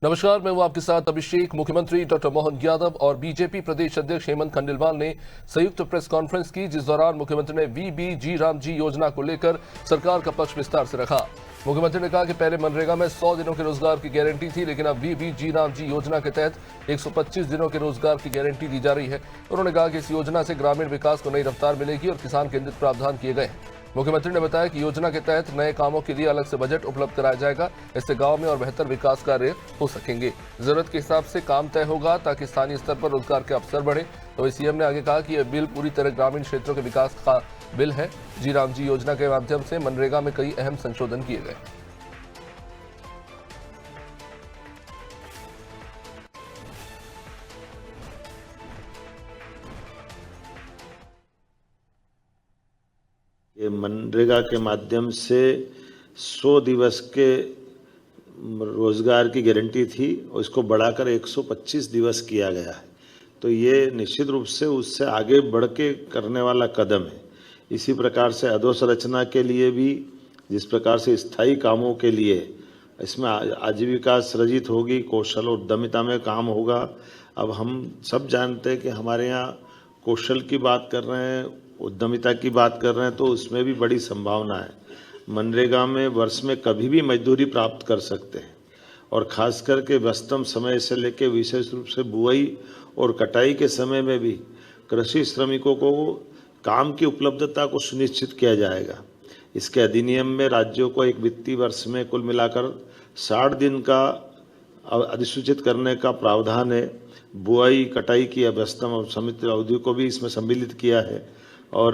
नमस्कार, मैं हूं आपके साथ अभिषेक। मुख्यमंत्री डॉक्टर मोहन यादव और बीजेपी प्रदेश अध्यक्ष हेमंत खंडेलवाल ने संयुक्त प्रेस कॉन्फ्रेंस की, जिस दौरान मुख्यमंत्री ने वीबीजी रामजी योजना को लेकर सरकार का पक्ष विस्तार से रखा। मुख्यमंत्री ने कहा कि पहले मनरेगा में 100 दिनों के रोजगार की गारंटी थी, लेकिन अब वीबीजी रामजी योजना के तहत 125 दिनों के रोजगार की गारंटी दी जा रही है। उन्होंने कहा कि इस योजना से ग्रामीण विकास को नई रफ्तार मिलेगी और किसान केंद्रित प्रावधान किए गए हैं। मुख्यमंत्री ने बताया कि योजना के तहत नए कामों के लिए अलग से बजट उपलब्ध कराया जाएगा। इससे गांव में और बेहतर विकास कार्य हो सकेंगे। जरूरत के हिसाब से काम तय होगा ताकि स्थानीय स्तर पर रोजगार के अवसर बढ़े। तो सीएम ने आगे कहा कि यह बिल पूरी तरह ग्रामीण क्षेत्रों के विकास का बिल है। जी रामजी योजना के माध्यम से मनरेगा में कई अहम संशोधन किए गए। ये मनरेगा के माध्यम से 100 दिवस के रोजगार की गारंटी थी और इसको बढ़ाकर 125 दिवस किया गया है। तो ये निश्चित रूप से उससे आगे बढ़ के करने वाला कदम है। इसी प्रकार से अधोसंरचना के लिए भी, जिस प्रकार से स्थायी कामों के लिए इसमें आजीविका सृजित होगी, कौशल और उद्यमिता में काम होगा। अब हम सब जानते हैं कि हमारे यहाँ कौशल की बात कर रहे हैं, उद्यमिता की बात कर रहे हैं, तो उसमें भी बड़ी संभावना है। मनरेगा में वर्ष में कभी भी मजदूरी प्राप्त कर सकते हैं और खास करके व्यस्तम समय से लेकर विशेष रूप से बुआई और कटाई के समय में भी कृषि श्रमिकों को काम की उपलब्धता को सुनिश्चित किया जाएगा। इसके अधिनियम में राज्यों को एक वित्तीय वर्ष में कुल मिलाकर 60 दिन का अधिसूचित करने का प्रावधान है। बुआई कटाई की व्यस्तम और समित अवधि को भी इसमें सम्मिलित किया है। और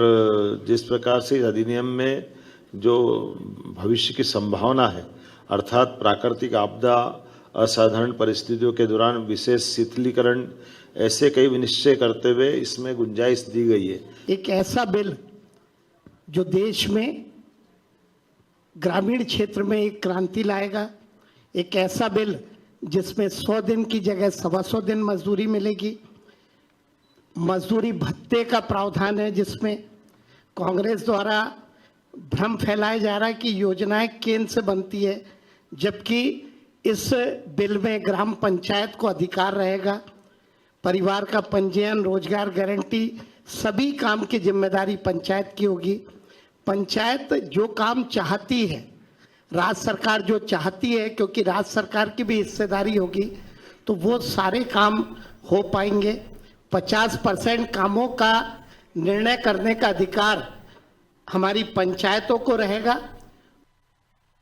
जिस प्रकार से इस अधिनियम में जो भविष्य की संभावना है, अर्थात प्राकृतिक आपदा, असाधारण परिस्थितियों के दौरान विशेष शिथिलीकरण, ऐसे कई विनिश्चय करते हुए इसमें गुंजाइश दी गई है। एक ऐसा बिल जो देश में ग्रामीण क्षेत्र में एक क्रांति लाएगा, एक ऐसा बिल जिसमें 100 दिन की जगह 125 दिन मजदूरी मिलेगी। मजदूरी भत्ते का प्रावधान है, जिसमें कांग्रेस द्वारा भ्रम फैलाया जा रहा है कि योजनाएं केंद्र से बनती है, जबकि इस बिल में ग्राम पंचायत को अधिकार रहेगा। परिवार का पंजीयन, रोजगार गारंटी, सभी काम की जिम्मेदारी पंचायत की होगी। पंचायत जो काम चाहती है, राज्य सरकार जो चाहती है, क्योंकि राज्य सरकार की भी हिस्सेदारी होगी, तो वो सारे काम हो पाएंगे। 50% कामों का निर्णय करने का अधिकार हमारी पंचायतों को रहेगा।